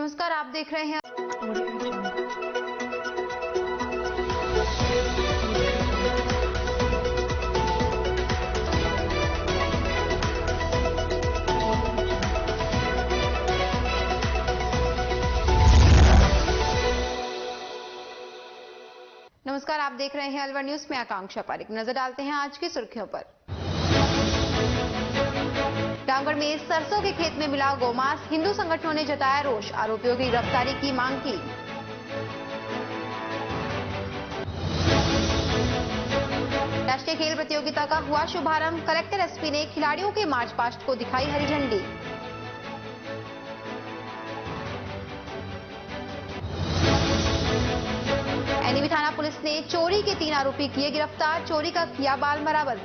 नमस्कार, आप देख रहे हैं अलवर न्यूज में आकांक्षा पारिक। नजर डालते हैं आज की सुर्खियों पर। रामगढ़ में सरसों के खेत में मिला गौमांस, हिंदू संगठनों ने जताया रोष, आरोपियों की गिरफ्तारी की मांग की। राष्ट्रीय खेल प्रतियोगिता का हुआ शुभारंभ, कलेक्टर एसपी ने खिलाड़ियों के मार्च पास्ट को दिखाई हरी झंडी। एनईवी थाना पुलिस ने चोरी के 3 आरोपी किए गिरफ्तार, चोरी का किया बाल बरामद।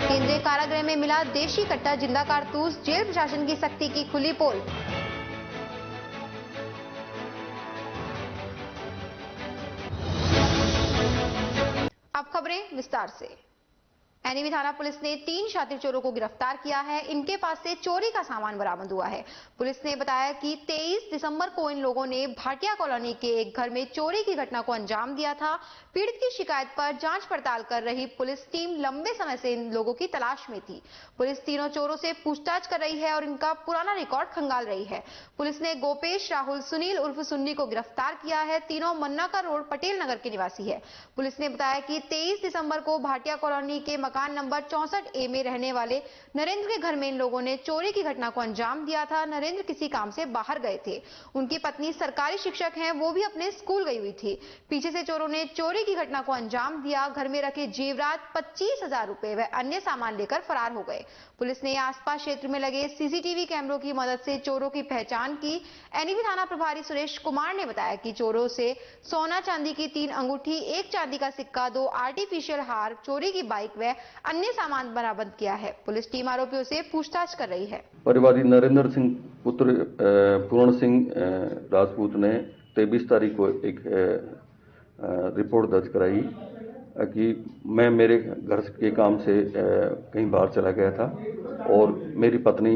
केंद्रीय कारागृह में मिला देशी कट्टा जिंदा कारतूस, जेल प्रशासन की सख्ती की खुली पोल। अब खबरें विस्तार से। एनईवी थाना पुलिस ने 3 शातिर चोरों को गिरफ्तार किया है। इनके पास से चोरी का सामान बरामद हुआ है। पुलिस ने बताया कि 23 दिसंबर को इन लोगों ने भाटिया कॉलोनी के एक घर में चोरी की घटना को अंजाम दिया था। पीड़ित की शिकायत पर जांच पड़ताल कर रही पुलिस टीम लंबे समय से इन लोगों की तलाश में थी। पुलिस तीनों चोरों से पूछताछ कर रही है और इनका पुराना रिकॉर्ड खंगाल रही है। पुलिस ने गोपेश, राहुल, सुनील उर्फ सुन्नी को गिरफ्तार किया है। तीनों मन्नाका रोड पटेल नगर के निवासी है। पुलिस ने बताया कि 23 दिसंबर को भाटिया कॉलोनी के मकान नंबर 64A में रहने वाले नरेंद्र के घर में इन लोगों ने चोरी की घटना को अंजाम दिया था। नरेंद्र किसी काम से बाहर गए थे। उनकी पत्नी सरकारी शिक्षक हैं, वो भी अपने स्कूल गई हुई थी। पीछे से चोरों ने चोरी की घटना को अंजाम दिया। घर में रखे जेवरात, 25,000 रुपए व अन्य सामान लेकर फरार हो गए। पुलिस ने आसपास क्षेत्र में लगे सीसीटीवी कैमरों की मदद से चोरों की पहचान की। एनईवी थाना प्रभारी सुरेश कुमार ने बताया कि चोरों से सोना चांदी की 3 अंगूठी, 1 चांदी का सिक्का, 2 आर्टिफिशियल हार, चोरी की बाइक व अन्य सामान बरामद किया है। पुलिस टीम आरोपियों से पूछताछ कर रही है। परिवादी नरेंद्र सिंह पुत्र पूर्ण सिंह राजपूत ने 23 तारीख को एक रिपोर्ट दर्ज कराई कि मैं मेरे घर के काम से कहीं बाहर चला गया था और मेरी पत्नी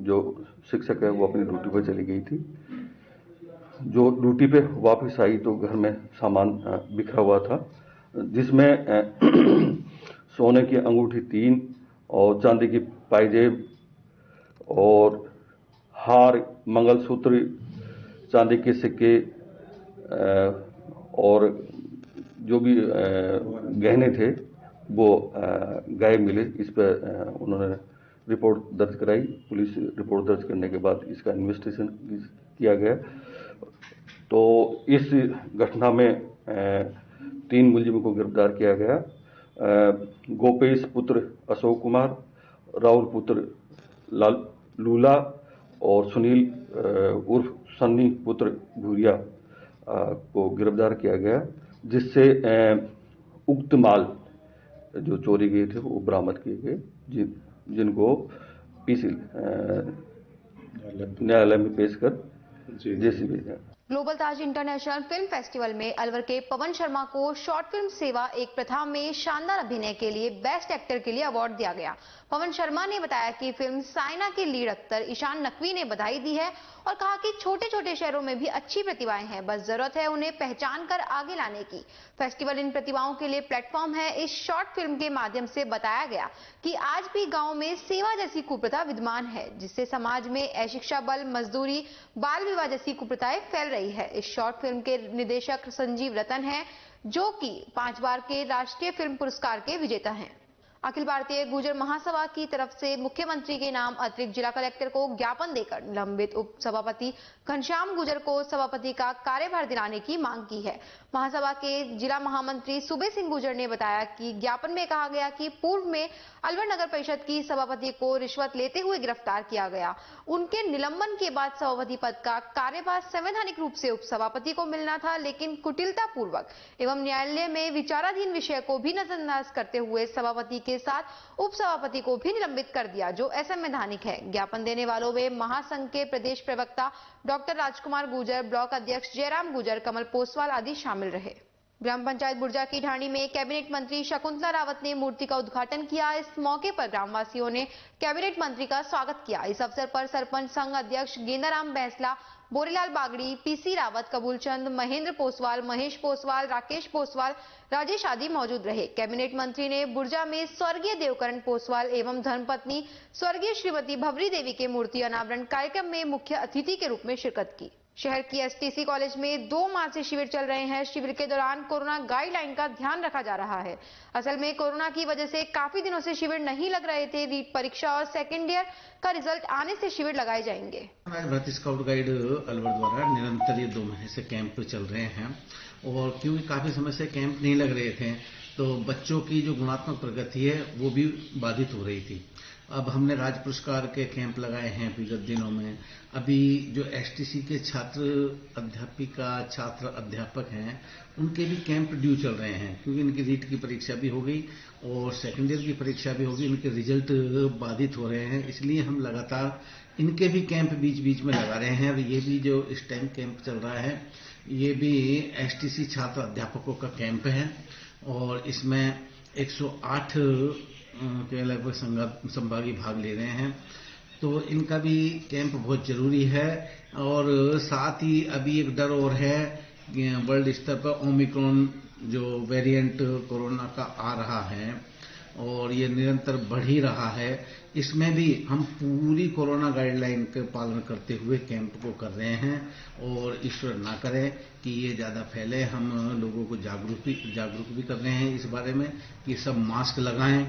जो शिक्षक है वो अपनी ड्यूटी पर चली गई थी। जो ड्यूटी पे वापस आई तो घर में सामान बिखरा हुआ था, जिसमें सोने की अंगूठी 3 और चांदी की पायजेब और हार, मंगलसूत्र, चांदी के सिक्के और जो भी गहने थे वो गायब मिले। इस पर उन्होंने रिपोर्ट दर्ज कराई। पुलिस रिपोर्ट दर्ज करने के बाद इसका इन्वेस्टिगेशन किया गया। तो इस घटना में 3 मुलजिमों को गिरफ्तार किया गया। गोपेश पुत्र अशोक कुमार, राहुल पुत्र लूला और सुनील उर्फ सन्नी पुत्र भूरिया को गिरफ्तार किया गया, जिससे उक्त माल जो चोरी गए थे वो बरामद किए गए, जिनको पीसी न्यायालय में पेश कर जेल भेजा। ग्लोबल ताज इंटरनेशनल फिल्म फेस्टिवल में अलवर के पवन शर्मा को शॉर्ट फिल्म सेवा एक प्रथा में शानदार अभिनय के लिए बेस्ट एक्टर के लिए अवार्ड दिया गया। पवन शर्मा ने बताया कि फिल्म साइना के लीड एक्टर ईशान नकवी ने बधाई दी है और कहा कि छोटे छोटे शहरों में भी अच्छी प्रतिभाएं हैं, बस जरूरत है उन्हें पहचान कर आगे लाने की। फेस्टिवल इन प्रतिभाओं के लिए प्लेटफॉर्म है। इस शॉर्ट फिल्म के माध्यम से बताया गया कि आज भी गाँव में सेवा जैसी कुप्रथा विद्यमान है, जिससे समाज में अशिक्षा बल, मजदूरी, बाल विवाह जैसी कुप्रथाएं फैल रही है। इस शॉर्ट फिल्म के निर्देशक संजीव रतन हैं, जो कि 5 बार के राष्ट्रीय फिल्म पुरस्कार के विजेता हैं। अखिल भारतीय गुर्जर महासभा की तरफ से मुख्यमंत्री के नाम अतिरिक्त जिला कलेक्टर को ज्ञापन देकर निलंबित उप सभापति घनश्याम गुर्जर को सभापति का कार्यभार दिलाने की मांग की है। महासभा के जिला महामंत्री सूबे सिंह गुर्जर ने बताया कि ज्ञापन में कहा गया कि पूर्व में अलवर नगर परिषद की सभापति को रिश्वत लेते हुए गिरफ्तार किया गया। उनके निलंबन के बाद सभापति पद का कार्यभार संवैधानिक रूप से उप सभापति को मिलना था, लेकिन कुटिलता पूर्वक एवं न्यायालय में विचाराधीन विषय को भी नजरअंदाज करते हुए सभापति के साथ उप सभापति को भी निलंबित कर दिया, जो असंवैधानिक है। ज्ञापन देने वालों में महासंघ के प्रदेश प्रवक्ता डॉक्टर राजकुमार गुर्जर, ब्लॉक अध्यक्ष जयराम गुर्जर, कमल पोसवाल आदि शामिल रहे। ग्राम पंचायत बुर्जा की ढाणी में कैबिनेट मंत्री शकुंतला रावत ने मूर्ति का उद्घाटन किया। इस मौके पर ग्रामवासियों ने कैबिनेट मंत्री का स्वागत किया। इस अवसर पर सरपंच संघ अध्यक्ष गेंदाराम बैंसला, बोरीलाल बागड़ी, पीसी रावत, कबूलचंद, महेंद्र पोसवाल, महेश पोसवाल, राकेश पोसवाल, राजेश आदि मौजूद रहे। कैबिनेट मंत्री ने बुर्जा में स्वर्गीय देवकरण पोसवाल एवं धर्मपत्नी स्वर्गीय श्रीमती भवरी देवी के मूर्ति अनावरण कार्यक्रम में मुख्य अतिथि के रूप में शिरकत की। शहर की एसटीसी कॉलेज में 2 माह से शिविर चल रहे हैं। शिविर के दौरान कोरोना गाइडलाइन का ध्यान रखा जा रहा है। असल में कोरोना की वजह से काफी दिनों से शिविर नहीं लग रहे थे। रीट परीक्षा और सेकेंड ईयर का रिजल्ट आने से शिविर लगाए जाएंगे। भारत स्काउट गाइड अलवर द्वारा निरंतर ये 2 महीने से कैंप चल रहे हैं और क्योंकि काफी समय से कैंप नहीं लग रहे थे तो बच्चों की जो गुणात्मक प्रगति है वो भी बाधित हो रही थी। अब हमने राज्य पुरस्कार के कैंप लगाए हैं विगत दिनों में। अभी जो एसटीसी के छात्र अध्यापिका छात्र अध्यापक हैं उनके भी कैंप ड्यू चल रहे हैं क्योंकि इनकी रीट की परीक्षा भी हो गई और सेकेंड ईयर की परीक्षा भी होगी। इनके रिजल्ट बाधित हो रहे हैं, इसलिए हम लगातार इनके भी कैंप बीच बीच में लगा रहे हैं। और ये भी जो इस टाइम कैंप चल रहा है ये भी एसटीसी छात्र अध्यापकों का कैंप है और इसमें 108 के लगभग संभागी भाग ले रहे हैं। तो इनका भी कैंप बहुत जरूरी है। और साथ ही अभी एक डर और है, वर्ल्ड स्तर पर ओमिक्रॉन जो वेरिएंट कोरोना का आ रहा है और ये निरंतर बढ़ ही रहा है। इसमें भी हम पूरी कोरोना गाइडलाइन का पालन करते हुए कैंप को कर रहे हैं और ईश्वर ना करे कि ये ज्यादा फैले। हम लोगों को जागरूक भी कर रहे हैं इस बारे में कि सब मास्क लगाएं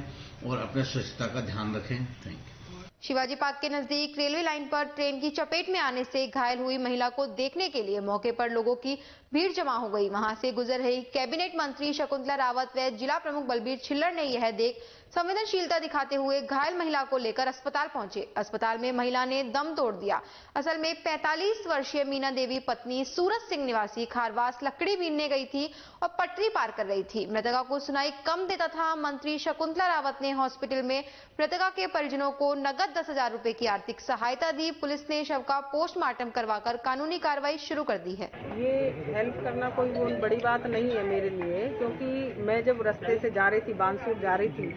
और अपने स्वच्छता का ध्यान रखें। Thank you. शिवाजी पार्क के नजदीक रेलवे लाइन पर ट्रेन की चपेट में आने से घायल हुई महिला को देखने के लिए मौके पर लोगों की भीड़ जमा हो गई। वहां से गुजर रही कैबिनेट मंत्री शकुंतला रावत व जिला प्रमुख बलबीर छिल्लर ने यह देख संवेदनशीलता दिखाते हुए घायल महिला को लेकर अस्पताल पहुंचे। अस्पताल में महिला ने दम तोड़ दिया। असल में 45 वर्षीय मीना देवी पत्नी सूरज सिंह निवासी खारवास लकड़ी बीनने गई थी और पटरी पार कर रही थी। मृतका को सुनाई कम देता था। मंत्री शकुंतला रावत ने हॉस्पिटल में मृतका के परिजनों को नगद 10,000 रुपए की आर्थिक सहायता दी। पुलिस ने शव का पोस्टमार्टम करवाकर कानूनी कार्रवाई शुरू कर दी है। ये हेल्प करना कोई बहुत बड़ी बात नहीं है मेरे लिए, क्योंकि मैं जब रास्ते से जा रही थी, बानसूर जा रही थी,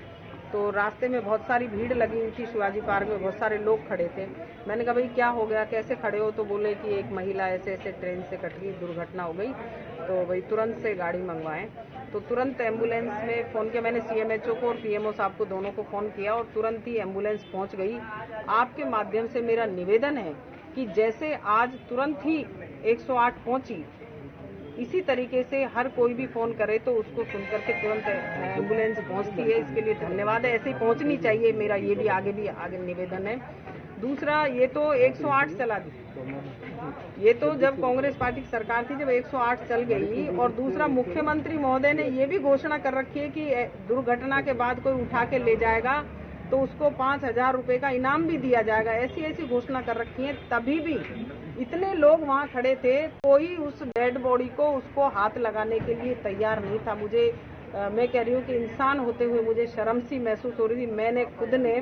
तो रास्ते में बहुत सारी भीड़ लगी हुई थी। शिवाजी पार्क में बहुत सारे लोग खड़े थे। मैंने कहा भाई क्या हो गया, कैसे खड़े हो? तो बोले कि एक महिला ऐसे ऐसे ट्रेन से कट गई, दुर्घटना हो गई, तो भाई तुरंत से गाड़ी मंगवाएं। तो तुरंत एम्बुलेंस में फ़ोन किया मैंने, सीएमएचओ को और पीएमओ साहब को दोनों को फ़ोन किया और तुरंत ही एम्बुलेंस पहुंच गई। आपके माध्यम से मेरा निवेदन है कि जैसे आज तुरंत ही 108 पहुंची, इसी तरीके से हर कोई भी फोन करे तो उसको सुनकर के तुरंत एम्बुलेंस पहुंचती है। इसके लिए धन्यवाद है, ऐसे ही पहुंचनी चाहिए। मेरा ये भी आगे निवेदन है। दूसरा, ये तो 108 चला दी, ये तो जब कांग्रेस पार्टी की सरकार थी जब 108 चल गई। और दूसरा, मुख्यमंत्री महोदय ने ये भी घोषणा कर रखी है कि दुर्घटना के बाद कोई उठा के ले जाएगा तो उसको 5,000 रुपए का इनाम भी दिया जाएगा। ऐसी घोषणा कर रखी है। तभी भी इतने लोग वहाँ खड़े थे, कोई उस डेड बॉडी को उसको हाथ लगाने के लिए तैयार नहीं था। मैं कह रही हूँ कि इंसान होते हुए मुझे शर्म सी महसूस हो रही थी। मैंने खुद ने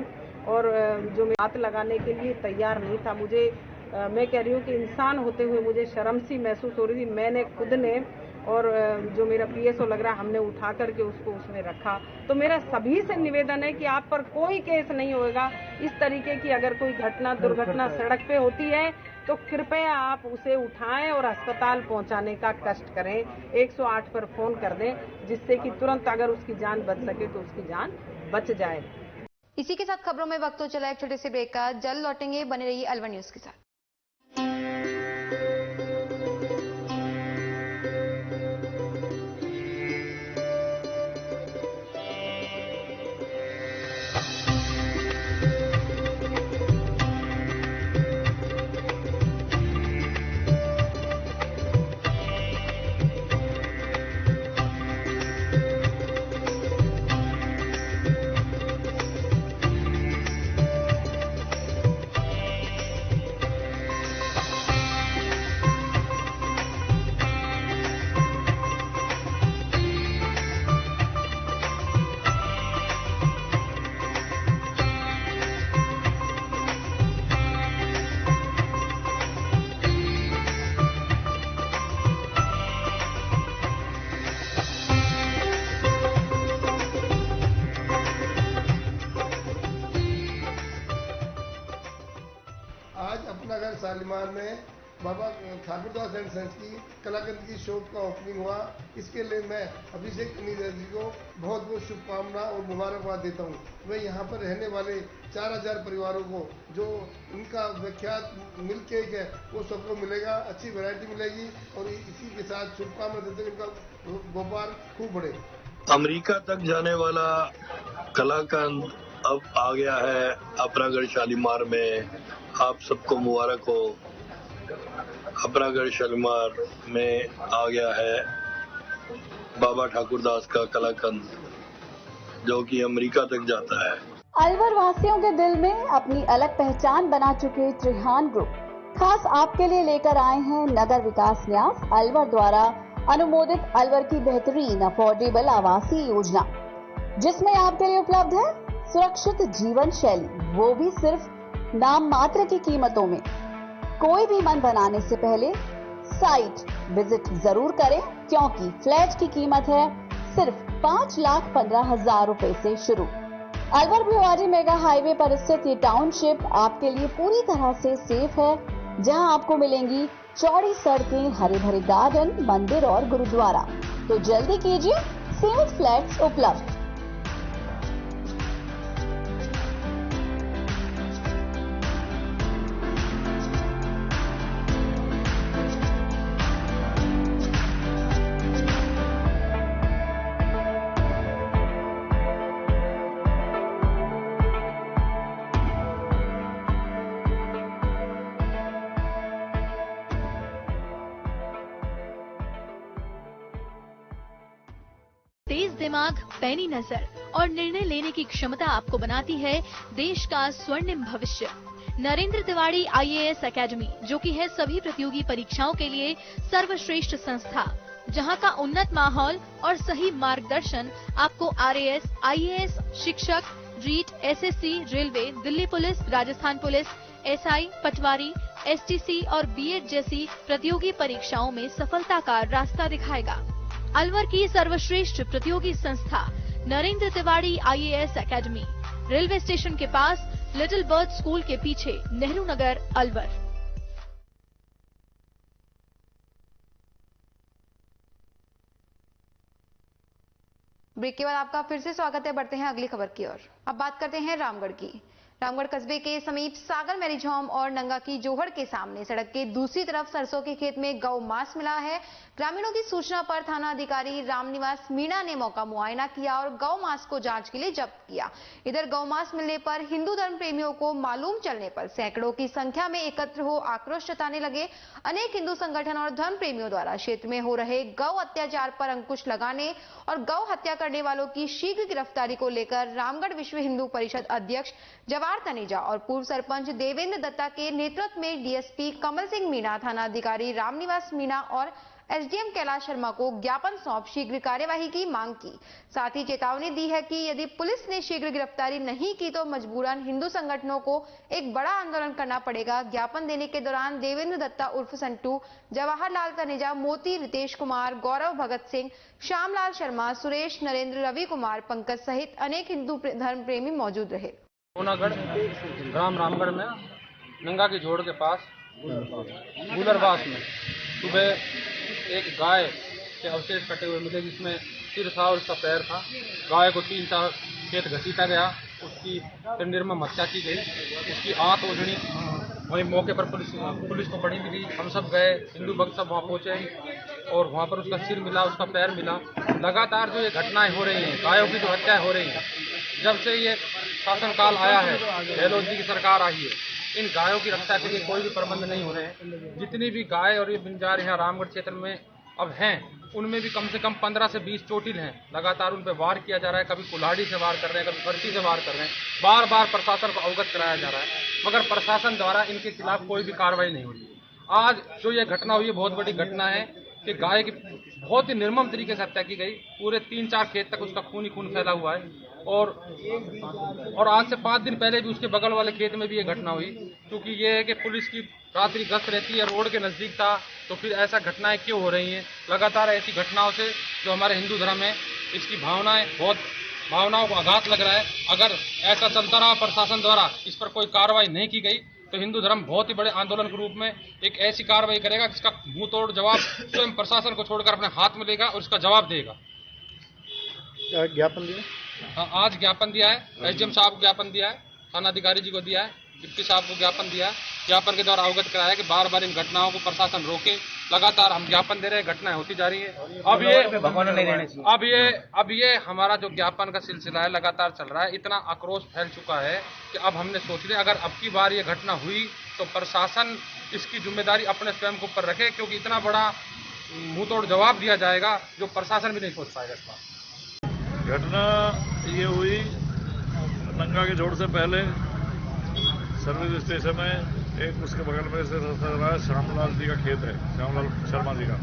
और जो हाथ लगाने के लिए तैयार नहीं था। मैं कह रही हूँ कि इंसान होते हुए मुझे शर्म सी महसूस हो रही थी। मैंने खुद ने और जो मेरा पीएसओ लग रहा है, हमने उठा करके उसको उसमें रखा। तो मेरा सभी से निवेदन है कि आप पर कोई केस नहीं होगा। इस तरीके की अगर कोई दुर्घटना सड़क पे होती है तो कृपया आप उसे उठाएं और अस्पताल पहुंचाने का कष्ट करें। 108 पर फोन कर दें, जिससे कि तुरंत अगर उसकी जान बच सके तो उसकी जान बच जाए। इसी के साथ खबरों में वक्त हो चला एक छोटे से ब्रेक का। जल्द लौटेंगे, बने रहिए अलवर न्यूज के साथ। शालीमार में बाबा ठाकुरदास एंड सन्स की कलाकंद की शॉप का ओपनिंग हुआ। इसके लिए मैं अभिषेक कनीरा जी को बहुत बहुत शुभकामना और मुबारकबाद देता हूँ। मैं यहाँ पर रहने वाले 4000 परिवारों को जो इनका विख्यात मिल्क केक है वो सबको मिलेगा, अच्छी वैरायटी मिलेगी और इसी के साथ शुभकामना देते हुए इनका व्यापार खूब बढ़े। अमेरिका तक जाने वाला कलाकंद अब आ गया है अपरागढ़ शालीमार में। आप सबको मुबारक हो। अपरागढ़ शालीमार में आ गया है बाबा ठाकुरदास का कलाकंद जो कि अमेरिका तक जाता है। अलवर वासियों के दिल में अपनी अलग पहचान बना चुके त्रिहान ग्रुप खास आपके लिए लेकर आए हैं नगर विकास न्यास अलवर द्वारा अनुमोदित अलवर की बेहतरीन अफोर्डेबल आवासीय योजना, जिसमें आपके लिए उपलब्ध है सुरक्षित जीवन शैली, वो भी सिर्फ नाम मात्र की कीमतों में। कोई भी मन बनाने से पहले साइट विजिट जरूर करें, क्योंकि फ्लैट की कीमत है सिर्फ 5,15,000 रुपए से शुरू। अलवर भिवाड़ी मेगा हाईवे पर स्थित ये टाउनशिप आपके लिए पूरी तरह से सेफ है, जहां आपको मिलेंगी चौड़ी सड़कें, हरे भरे गार्डन, मंदिर और गुरुद्वारा। तो जल्दी कीजिए, सीमित फ्लैट्स उपलब्ध। तेज दिमाग, पैनी नजर और निर्णय लेने की क्षमता आपको बनाती है देश का स्वर्णिम भविष्य। नरेंद्र तिवारी IAS एकेडमी, जो कि है सभी प्रतियोगी परीक्षाओं के लिए सर्वश्रेष्ठ संस्था, जहां का उन्नत माहौल और सही मार्गदर्शन आपको RAS, IAS, शिक्षक, REET, SSC, railway, Delhi police, Rajasthan police, SI, patwari, STC और B.Ed जैसी प्रतियोगी परीक्षाओं में सफलता का रास्ता दिखाएगा। अलवर की सर्वश्रेष्ठ प्रतियोगी संस्था Narendra Tiwari IAS academy, railway station के पास, लिटिल बर्ड स्कूल के पीछे, नेहरू नगर, अलवर। ब्रेक के बाद आपका फिर से स्वागत है। बढ़ते हैं अगली खबर की ओर। अब बात करते हैं रामगढ़ की। रामगढ़ कस्बे के समीप सागर मैरिज होम और नंगा की जोहड़ के सामने सड़क के दूसरी तरफ सरसों के खेत में गौ मांस मिला है। ग्रामीणों की सूचना पर थाना अधिकारी रामनिवास मीणा ने मौका मुआयना किया और गौ मांस को जांच के लिए जब्त किया। इधर गौ मांस मिलने पर हिंदू धर्म प्रेमियों को मालूम चलने पर सैकड़ों की संख्या में एकत्र हो आक्रोश जताने लगे। अनेक हिंदू संगठन और धर्म प्रेमियों द्वारा क्षेत्र में हो रहे गौ अत्याचार पर अंकुश लगाने और गौ हत्या करने वालों की शीघ्र गिरफ्तारी को लेकर रामगढ़ विश्व हिंदू परिषद अध्यक्ष जवाहर तनेजा और पूर्व सरपंच देवेंद्र दत्ता के नेतृत्व में DSP कमल सिंह मीणा, थाना अधिकारी रामनिवास मीणा और SDM कैलाश शर्मा को ज्ञापन सौंप शीघ्र कार्यवाही की मांग की। साथ ही चेतावनी दी है कि यदि पुलिस ने शीघ्र गिरफ्तारी नहीं की तो मजबूरन हिंदू संगठनों को एक बड़ा आंदोलन करना पड़ेगा। ज्ञापन देने के दौरान देवेंद्र दत्ता उर्फ संटू, जवाहरलाल तनेजा, मोती, रितेश कुमार, गौरव भगत सिंह, श्यामलाल शर्मा, सुरेश, नरेंद्र, रवि कुमार, पंकज सहित अनेक हिंदू धर्म प्रेमी मौजूद रहे। सोनागढ़ ग्राम रामगढ़ में नंगा की जोड़ के पास गुलरबास में सुबह एक गाय के अवशेष कटे हुए मिले, जिसमें सिर था और उसका पैर था। गाय को 3-4 खेत घसीटा गया, उसकी फिर निर्मम हत्या की गई, उसकी आंत ओझड़ी। वहीं मौके पर पुलिस को बड़ी मिली। हम सब गए, हिंदू भक्त सब वहाँ पहुँचे और वहाँ पर उसका सिर मिला, उसका पैर मिला। लगातार जो ये घटनाएं हो रही हैं, गायों की जो हत्याएं हो रही हैं, जब से ये शासनकाल आया है, गहलोत जी की सरकार आई है, इन गायों की रक्षा के लिए कोई भी प्रबंध नहीं हो रहे हैं। जितनी भी गाय और ये बिंजार यहाँ रामगढ़ क्षेत्र में अब हैं, उनमें भी कम से कम 15 से 20 चोटिल हैं। लगातार उन पर वार किया जा रहा है, कभी कुल्हाड़ी से वार कर रहे हैं, कभी फर्शी से वार कर रहे हैं। बार बार प्रशासन को अवगत कराया जा रहा है, मगर प्रशासन द्वारा इनके खिलाफ कोई भी कार्रवाई नहीं हो रही। आज जो ये घटना हुई है, बहुत बड़ी घटना है कि गाय की बहुत ही निर्मम तरीके से हत्या की गई। पूरे 3-4 खेत तक उसका खून ही खून फैला हुआ है। और आज से 5 दिन पहले भी उसके बगल वाले खेत में भी ये घटना हुई। क्योंकि ये है कि पुलिस की रात्रि गश्त रहती है, रोड के नज़दीक था, तो फिर ऐसा घटनाएं क्यों हो रही हैं? लगातार ऐसी घटनाओं से जो हमारे हिंदू धर्म है, इसकी भावनाओं को आघात लग रहा है। अगर ऐसा चलता रहा, प्रशासन द्वारा इस पर कोई कार्रवाई नहीं की गई, तो हिंदू धर्म बहुत ही बड़े आंदोलन के रूप में एक ऐसी कार्रवाई करेगा जिसका मुंह तोड़ जवाब स्वयं प्रशासन को छोड़कर अपने हाथ में लेगा और इसका जवाब देगा। ज्ञापन दिया? आज ज्ञापन दिया है, एसडीएम साहब को ज्ञापन दिया है, थानाधिकारी जी को दिया है, डिप्टी साहब को ज्ञापन दिया है। ज्ञापन के द्वारा अवगत कराया कि बार बार इन घटनाओं को प्रशासन रोके। लगातार हम ज्ञापन दे रहे हैं, घटनाएं होती जा रही है। अब ये हमारा जो ज्ञापन का सिलसिला है लगातार चल रहा है। इतना आक्रोश फैल चुका है कि अब हमने सोच लिया अगर अब की बार ये घटना हुई तो प्रशासन इसकी जिम्मेदारी अपने स्वयं के ऊपर रखे, क्योंकि इतना बड़ा मुंह तोड़ जवाब दिया जाएगा जो प्रशासन भी नहीं सोच पाएगा इस बार। घटना ये हुई नंगा के जोड़ से पहले सर्विस स्टेशन में एक उसके बगल में से रास्ता रहा है, श्यामलाल जी का खेत है, श्यामलाल शर्मा जी का।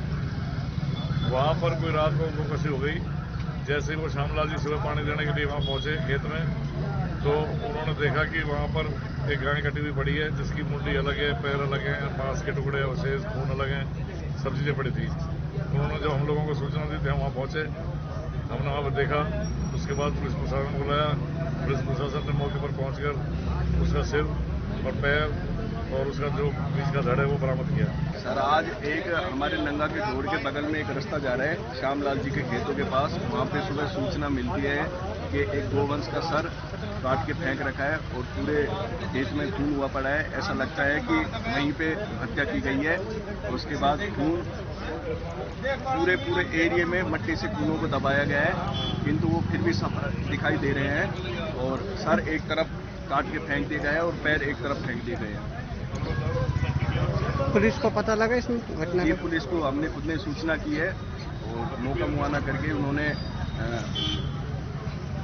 वहाँ पर कोई रात को उनको कसी हो गई। जैसे ही वो श्यामलाल जी सुबह पानी देने के लिए वहाँ पहुंचे खेत में, तो उन्होंने देखा कि वहाँ पर एक गाय कटी हुई पड़ी है जिसकी मुंडी अलग है, पैर अलग है, मांस के टुकड़े अवशेष खून अलग हैं, सब चीज़ें पड़ी थी। उन्होंने जब हम लोगों को सूचना दी थी हम वहाँ पहुँचे, हमने वहाँ पर देखा। उसके बाद पुलिस प्रशासन को बुलाया। पुलिस प्रशासन ने मौके पर पहुँचकर उसका सिर और पैर और उसका जो बीच का धड़ है वो बरामद किया। सर आज एक हमारे नंगा के जोड़ के बगल में एक रास्ता जा रहा है श्यामलाल जी के खेतों के पास। वहाँ पे सुबह सूचना मिलती है कि एक गोवंश का सर काट के फेंक रखा है और पूरे खेत में खून हुआ पड़ा है। ऐसा लगता है कि वहीं पे हत्या की गई है। उसके बाद खून पूरे एरिया में मट्टी से खूनों को दबाया गया है, किंतु वो फिर भी दिखाई दे रहे हैं। और सर एक तरफ काट के फेंक दिया गया है और पैर एक तरफ फेंक दिए गए हैं। पुलिस को पता लगा इस घटना? ये पुलिस को हमने खुद ने सूचना की है और मौका मुआयना करके उन्होंने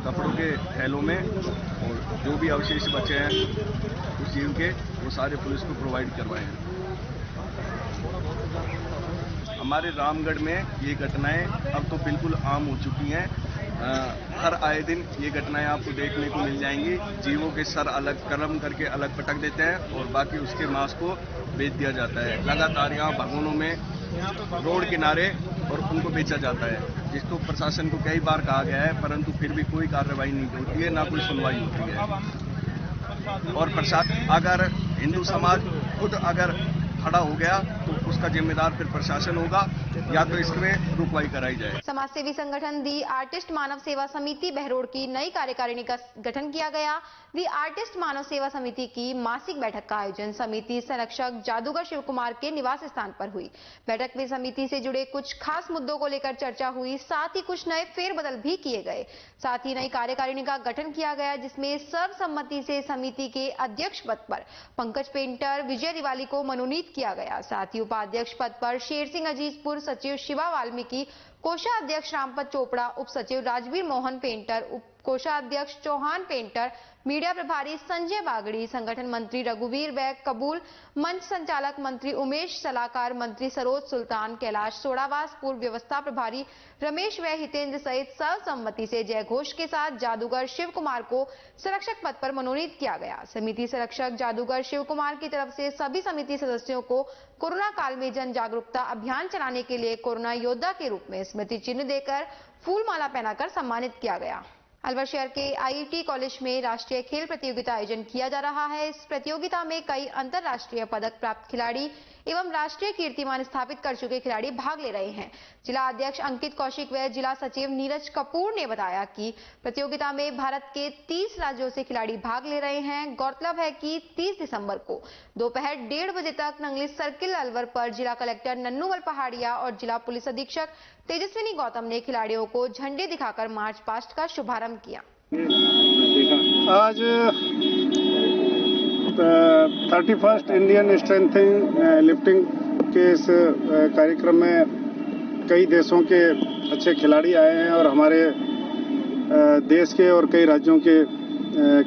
कपड़ों के थैलों में और जो भी अवशेष बचे हैं उस जीव के वो सारे पुलिस को प्रोवाइड करवाए हैं। हमारे रामगढ़ में ये घटनाएं अब तो बिल्कुल आम हो चुकी हैं। हर आए दिन ये घटनाएं आपको देखने को मिल जाएंगी। जीवों के सर अलग कर्म करके अलग पटक देते हैं और बाकी उसके मांस को बेच दिया जाता है। लगातार यहाँ भगोनों में रोड किनारे और उनको बेचा जाता है, जिसको प्रशासन को कई बार कहा गया है, परंतु फिर भी कोई कार्रवाई नहीं होती है, ना कोई सुनवाई होती है। और प्रशासन अगर हिंदू समाज खुद अगर खड़ा हो गया तो उसका जिम्मेदार फिर प्रशासन होगा, या तो इसमें रुकवाई कराई जाए। समाज सेवी संगठन दी आर्टिस्ट मानव सेवा समिति बहरोड की नई कार्यकारिणी का गठन किया गया। दी आर्टिस्ट मानव सेवा समिति की मासिक बैठक का आयोजन समिति संरक्षक जादूगर शिव कुमार के निवास स्थान पर हुई। बैठक में समिति से जुड़े कुछ खास मुद्दों को लेकर चर्चा हुई, साथ ही कुछ नए फेरबदल भी किए गए। साथ ही नई कार्यकारिणी का गठन किया गया, जिसमें सर्वसम्मति से समिति के अध्यक्ष पद पर पंकज पेंटर, विजय दिवाली को मनोनीत किया गया। साथ ही उपाध्यक्ष पद पर शेर सिंह अजीजपुर, सचिव शिवा वाल्मीकि, कोषाध्यक्ष रामपत चोपड़ा, उप सचिव राजवीर मोहन पेंटर, उप कोषाध्यक्ष चौहान पेंटर, मीडिया प्रभारी संजय बागड़ी, संगठन मंत्री रघुवीर बैग कबूल, मंच संचालक मंत्री उमेश, सलाहकार मंत्री सरोज सुल्तान, कैलाश सोड़ावास, पूर्व व्यवस्था प्रभारी रमेश व हितेंद्र सहित सर्वसम्मति से जय घोष के साथ जादूगर शिव कुमार को संरक्षक पद पर मनोनीत किया गया। समिति संरक्षक जादूगर शिव कुमार की तरफ से सभी समिति सदस्यों को कोरोना काल में जन जागरूकता अभियान चलाने के लिए कोरोना योद्धा के रूप में स्मृति चिन्ह देकर फूल माला पहनाकर सम्मानित किया गया। अलवर शहर के आईटी कॉलेज में राष्ट्रीय खेल प्रतियोगिता आयोजन किया जा रहा है। इस प्रतियोगिता में कई अंतर्राष्ट्रीय पदक प्राप्त खिलाड़ी एवं राष्ट्रीय कीर्तिमान स्थापित कर चुके खिलाड़ी भाग ले रहे हैं। जिला अध्यक्ष अंकित कौशिक व जिला सचिव नीरज कपूर ने बताया कि प्रतियोगिता में भारत के 30 राज्यों से खिलाड़ी भाग ले रहे हैं। गौरतलब है कि 30 दिसंबर को दोपहर 1:30 बजे तक नंगली सर्किल अलवर पर जिला कलेक्टर नन्नूमल पहाड़िया और जिला पुलिस अधीक्षक तेजस्विनी गौतम ने खिलाड़ियों को झंडे दिखाकर मार्च पास्ट का शुभारंभ किया। आज 31st इंडियन स्ट्रेंथिंग लिफ्टिंग के इस कार्यक्रम में कई देशों के अच्छे खिलाड़ी आए हैं और हमारे देश के और कई राज्यों के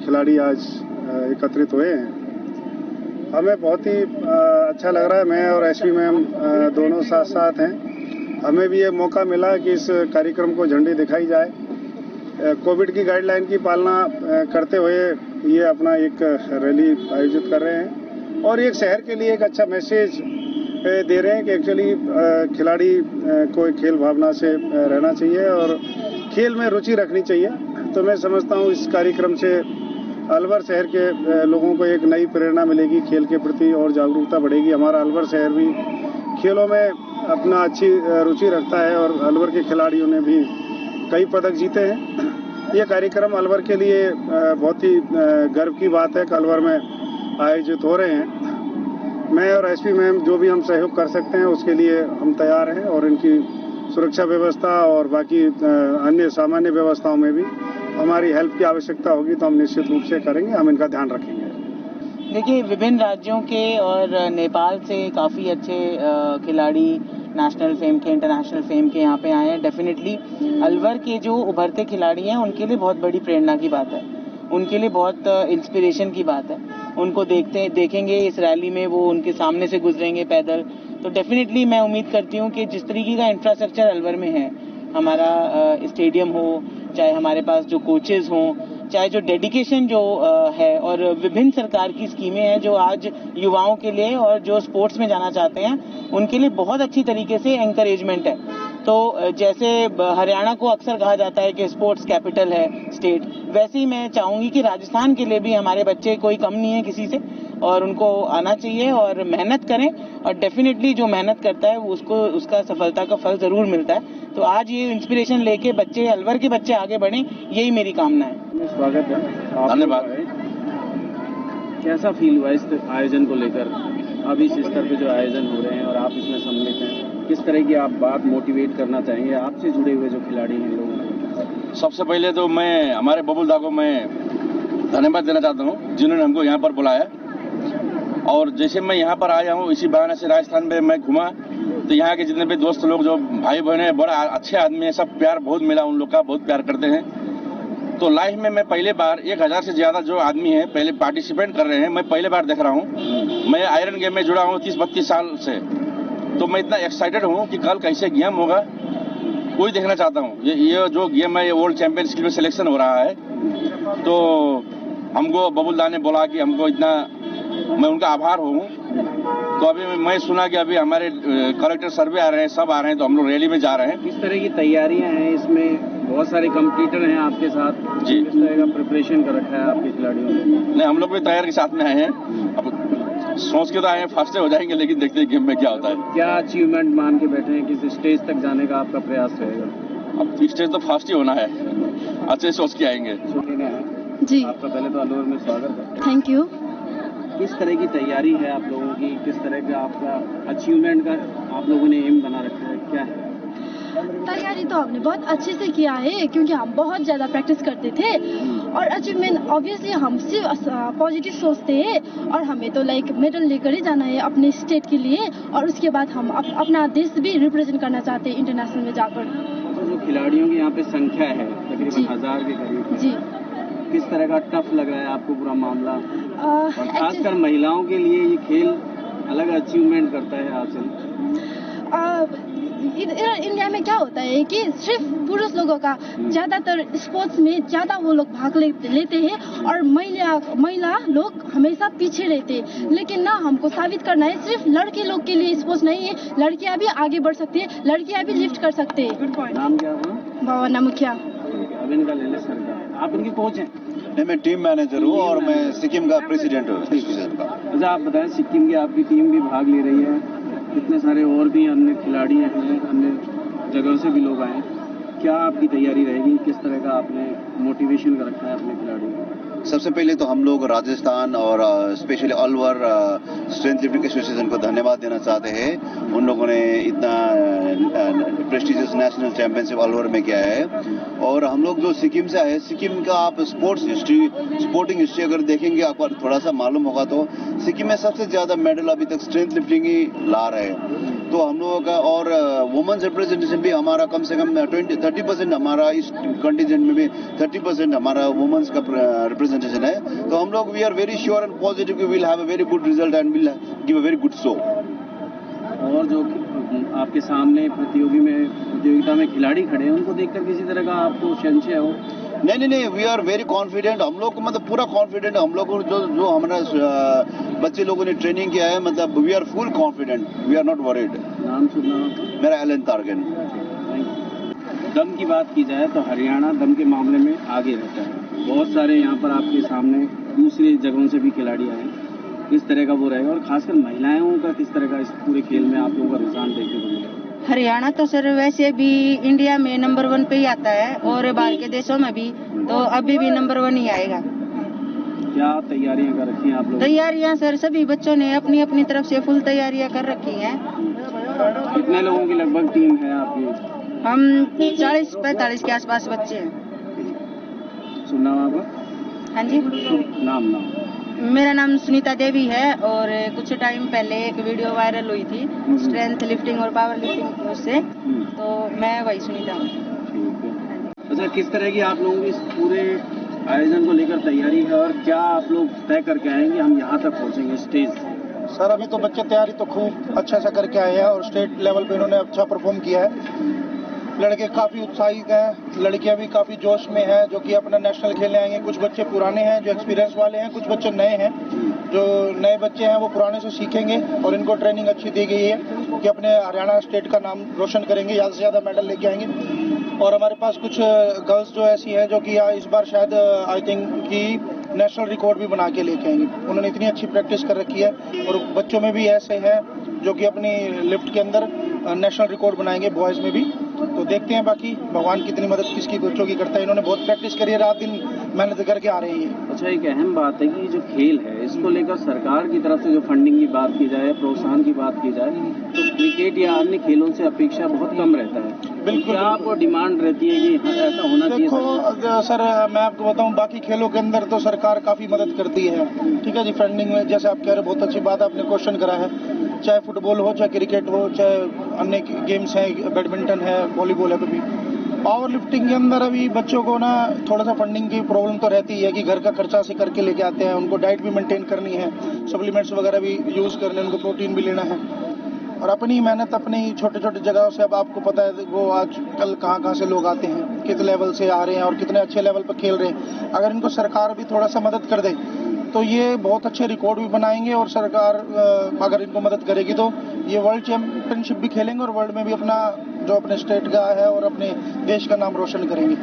खिलाड़ी आज एकत्रित हुए हैं। हमें बहुत ही अच्छा लग रहा है। मैं और एसपी मैम दोनों साथ साथ हैं। हमें भी ये मौका मिला कि इस कार्यक्रम को झंडी दिखाई जाए। कोविड की गाइडलाइन की पालना करते हुए ये अपना एक रैली आयोजित कर रहे हैं और एक शहर के लिए एक अच्छा मैसेज दे रहे हैं कि एक्चुअली खिलाड़ी को खेल भावना से रहना चाहिए और खेल में रुचि रखनी चाहिए। तो मैं समझता हूँ इस कार्यक्रम से अलवर शहर के लोगों को एक नई प्रेरणा मिलेगी खेल के प्रति और जागरूकता बढ़ेगी। हमारा अलवर शहर भी खेलों में अपना अच्छी रुचि रखता है और अलवर के खिलाड़ियों ने भी कई पदक जीते हैं। ये कार्यक्रम अलवर के लिए बहुत ही गर्व की बात है कि अलवर में आयोजित हो रहे हैं। मैं और एसपी मैम जो भी हम सहयोग कर सकते हैं उसके लिए हम तैयार हैं और इनकी सुरक्षा व्यवस्था और बाकी अन्य सामान्य व्यवस्थाओं में भी हमारी हेल्प की आवश्यकता होगी तो हम निश्चित रूप से करेंगे, हम इनका ध्यान रखेंगे। देखिए, विभिन्न राज्यों के और नेपाल से काफ़ी अच्छे खिलाड़ी नेशनल फेम के, इंटरनेशनल फेम के यहाँ पे आए हैं। डेफिनेटली अलवर के जो उभरते खिलाड़ी हैं उनके लिए बहुत बड़ी प्रेरणा की बात है, उनके लिए बहुत इंस्पिरेशन की बात है। उनको देखेंगे इस रैली में, वो उनके सामने से गुजरेंगे पैदल, तो डेफिनेटली मैं उम्मीद करती हूँ कि जिस तरीके का इंफ्रास्ट्रक्चर अलवर में है, हमारा स्टेडियम हो, चाहे हमारे पास जो कोचेज हों, चाहे जो डेडिकेशन जो है और विभिन्न सरकार की स्कीमें हैं जो आज युवाओं के लिए और जो स्पोर्ट्स में जाना चाहते हैं उनके लिए बहुत अच्छी तरीके से एंकरेजमेंट है। तो जैसे हरियाणा को अक्सर कहा जाता है कि स्पोर्ट्स कैपिटल है स्टेट, वैसे ही मैं चाहूंगी कि राजस्थान के लिए भी हमारे बच्चे कोई कम नहीं है किसी से, और उनको आना चाहिए और मेहनत करें, और डेफिनेटली जो मेहनत करता है उसको उसका सफलता का फल जरूर मिलता है। तो आज ये इंस्पिरेशन लेके बच्चे, अलवर के बच्चे आगे बढ़ें, यही मेरी कामना है। स्वागत है, धन्यवाद। कैसा फील हुआ इस आयोजन को लेकर? अब इस स्तर पे जो आयोजन हो रहे हैं और आप इसमें सम्मिलित हैं, किस तरह की आप बात मोटिवेट करना चाहेंगे आपसे जुड़े हुए जो खिलाड़ी हैं लोग? सबसे पहले तो मैं हमारे बबुल दा को मैं धन्यवाद देना चाहता हूँ जिन्होंने हमको यहाँ पर बुलाया, और जैसे मैं यहाँ पर आया हूँ इसी बहाने से राजस्थान में मैं घुमा तो यहाँ के जितने भी दोस्त लोग जो भाई बहन हैं बड़ा अच्छे आदमी हैं, सब प्यार बहुत मिला उन लोग का, बहुत प्यार करते हैं। तो लाइफ में मैं पहले बार 1000 से ज्यादा जो आदमी हैं पहले पार्टिसिपेट कर रहे हैं, मैं पहले बार देख रहा हूँ। मैं आयरन गेम में जुड़ा हूँ 30-32 साल से, तो मैं इतना एक्साइटेड हूँ कि कल कैसे गेम होगा कोई देखना चाहता हूँ। ये जो गेम है ये वर्ल्ड चैंपियनशिप में सिलेक्शन हो रहा है, तो हमको बबुल दा ने बोला कि हमको इतना, मैं उनका आभार हूँ। तो अभी मैं सुना कि अभी हमारे कलेक्टर सर भी आ रहे हैं, सब आ रहे हैं, तो हम लोग रैली में जा रहे हैं। किस तरह की तैयारियां हैं इसमें? बहुत सारे कंपटीटर हैं आपके साथ जी, किस तरह का प्रिपरेशन कर रखा है आपके खिलाड़ियों ने? नहीं, हम लोग भी तैयार के साथ में आए हैं, अब सोच के तो आए हैं फर्स्ट हो जाएंगे, लेकिन देखते हैं गेम में क्या होता है। क्या अचीवमेंट मान के बैठे हैं, किस स्टेज तक जाने का आपका प्रयास रहेगा? अब स्टेज तो फर्स्ट ही होना है, अच्छे सोच के आएंगे जी। आपका पहले तो अलवर में स्वागत है। Thank you. किस तरह की तैयारी है आप लोगों की, किस तरह का आपका अचीवमेंट का आप लोगों ने एम बना रखा है, क्या है? तैयारी तो हमने बहुत अच्छे से किया है क्योंकि हम बहुत ज़्यादा प्रैक्टिस करते थे, और अचीवमेंट ऑब्वियसली हम सिर्फ पॉजिटिव सोचते हैं और हमें तो लाइक मेडल लेकर ही जाना है अपने स्टेट के लिए, और उसके बाद हम अपना देश भी रिप्रेजेंट करना चाहते हैं इंटरनेशनल में जाकर। तो जो खिलाड़ियों की यहाँ पे संख्या है तकरीबन 1000 के करीब जी, किस तरह का टफ लग रहा है आपको पूरा मामला? और खासकर महिलाओं के लिए ये खेल अलग अचीवमेंट करता है हासिल। इंडिया में क्या होता है कि सिर्फ पुरुष लोगों का ज़्यादातर स्पोर्ट्स में ज़्यादा वो लोग भाग लेते हैं और महिला लोग हमेशा पीछे रहते हैं। लेकिन ना, हमको साबित करना है सिर्फ लड़के लोग के लिए स्पोर्ट्स नहीं है, लड़कियां भी आगे बढ़ सकती है, लड़कियां भी लिफ्ट कर सकते हैं। Good point. नाम क्या हुआ? भावना मुखिया। अब इनका ले ले सरकार, आप इनके कोच हैं? नहीं, मैं टीम मैनेजर हूँ और मैं सिक्किम का प्रेसिडेंट हूँ। अच्छा, आप बताएं, सिक्किम की आपकी टीम भी भाग ले रही है, कितने सारे और भी अन्य खिलाड़ी हैं, अन्य जगहों से भी लोग आए, क्या आपकी तैयारी रहेगी? किस तरह का आपने मोटिवेशन कर रखा है अपने खिलाड़ियों को? सबसे पहले तो हम लोग राजस्थान और specially Alwar strength lifting association को धन्यवाद देना चाहते हैं। उन लोगों ने इतना प्रेस्टिजियस नेशनल चैंपियनशिप अलवर में किया है। और हम लोग जो सिक्किम से आए, सिक्किम का आप स्पोर्टिंग हिस्ट्री अगर देखेंगे आपको थोड़ा सा मालूम होगा तो सिक्किम में सबसे ज्यादा मेडल अभी तक स्ट्रेंथ लिफ्टिंग ही ला रहे हैं। तो हम लोगों का और वुमेन्स रिप्रेजेंटेशन भी हमारा कम से कम 30% हमारा इस कंटीजेंट में भी 30% हमारा वुमेन्स का रिप्रेजेंटेशन है। तो हम लोग we are very sure and positive we will have a very good result and will give a very good show. और जो आपके सामने प्रतियोगिता में खिलाड़ी खड़े हैं, उनको देखकर किसी तरह का आपको संशय हो? नहीं, वी आर वेरी कॉन्फिडेंट। हम लोग को मतलब पूरा कॉन्फिडेंट है। हम लोग को जो हमारा बच्चे लोगों ने ट्रेनिंग किया है, मतलब we are full confident, we are not worried. नाम सुनना? मेरा एलन तारगन। दम की बात की जाए तो हरियाणा दम के मामले में आगे रहता है। बहुत सारे यहाँ पर आपके सामने दूसरी जगहों से भी खिलाड़ी आए, किस तरह का वो रहेगा और खासकर महिलाओं का किस तरह का इस पूरे खेल में आप लोगों का रुझान देखने को मिलेगा? हरियाणा तो सर वैसे भी इंडिया में नंबर 1 पे ही आता है और बाहर के देशों में भी, तो अभी भी नंबर 1 ही आएगा। क्या तैयारियां कर रखी हैं आप लोग? तैयारियां सर सभी बच्चों ने अपनी अपनी तरफ से फुल तैयारियां कर रखी हैं। कितने लोगों की लगभग टीम है आपकी? हम 40-45 के आसपास बच्चे हैं। सुनना आपका? हाँ जी। नाम मेरा नाम सुनीता देवी है और कुछ टाइम पहले एक वीडियो वायरल हुई थी स्ट्रेंथ लिफ्टिंग और पावर लिफ्टिंग उससे, तो मैं वही सुनीता हूँ। अच्छा, किस तरह की आप लोगों की इस पूरे आयोजन को लेकर तैयारी है और क्या आप लोग तय करके आएंगे हम यहाँ तक पहुँचेंगे स्टेज? सर अभी तो बच्चे तैयारी तो खूब अच्छा सा करके आए हैं और स्टेट लेवल पे इन्होंने अच्छा परफॉर्म किया है। लड़के काफी उत्साहित हैं, लड़कियां भी काफी जोश में हैं जो कि अपना नेशनल खेलने आएंगे। कुछ बच्चे पुराने हैं जो एक्सपीरियंस वाले हैं, कुछ बच्चे नए हैं। जो नए बच्चे हैं वो पुराने से सीखेंगे और इनको ट्रेनिंग अच्छी दी गई है कि अपने हरियाणा स्टेट का नाम रोशन करेंगे, ज़्यादा से ज़्यादा मेडल लेके आएंगे। और हमारे पास कुछ गर्ल्स जो ऐसी हैं जो कि इस बार शायद आई थिंक कि नेशनल रिकॉर्ड भी बना के लेके आएंगे। उन्होंने इतनी अच्छी प्रैक्टिस कर रखी है और बच्चों में भी ऐसे हैं जो कि अपनी लिफ्ट के अंदर नेशनल रिकॉर्ड बनाएंगे, बॉयज़ में भी। तो देखते हैं बाकी भगवान कितनी मदद किसकी बच्चों की करता है। इन्होंने बहुत प्रैक्टिस करी है, रात दिन मेहनत करके आ रही है। अच्छा, एक अहम बात है कि जो खेल है इसको लेकर सरकार की तरफ से जो फंडिंग की बात की जाए, प्रोत्साहन की बात की जाए, तो क्रिकेट या अन्य खेलों से अपेक्षा बहुत कम रहता है। बिल्कुल। क्या आपको डिमांड रहती है कि ऐसा होना चाहिए? देखो सर, मैं आपको बताऊं, बाकी खेलों के अंदर तो सरकार काफी मदद करती है, ठीक है जी, फंडिंग में। जैसे आप कह रहे, बहुत अच्छी बात आपने क्वेश्चन करा है। चाहे फुटबॉल हो, चाहे क्रिकेट हो, चाहे अन्य गेम्स हैं, बैडमिंटन है, वॉलीबॉल है। कभी पावर लिफ्टिंग के अंदर अभी बच्चों को ना थोड़ा सा फंडिंग की प्रॉब्लम तो रहती है कि घर का खर्चा से करके लेके आते हैं, उनको डाइट भी मेंटेन करनी है, सप्लीमेंट्स वगैरह भी यूज करने, उनको प्रोटीन भी लेना है और अपनी मेहनत अपनी छोटे छोटे जगहों से। अब आपको पता है वो आजकल कहाँ से लोग आते हैं, किस लेवल से आ रहे हैं और कितने अच्छे लेवल पर खेल रहे हैं। अगर इनको सरकार भी थोड़ा सा मदद कर दे तो ये बहुत अच्छे रिकॉर्ड भी बनाएंगे और सरकार अगर इनको मदद करेगी तो ये वर्ल्ड चैंपियनशिप भी खेलेंगे और वर्ल्ड में भी अपना जो अपने स्टेट का है और अपने देश का नाम रोशन करेंगे।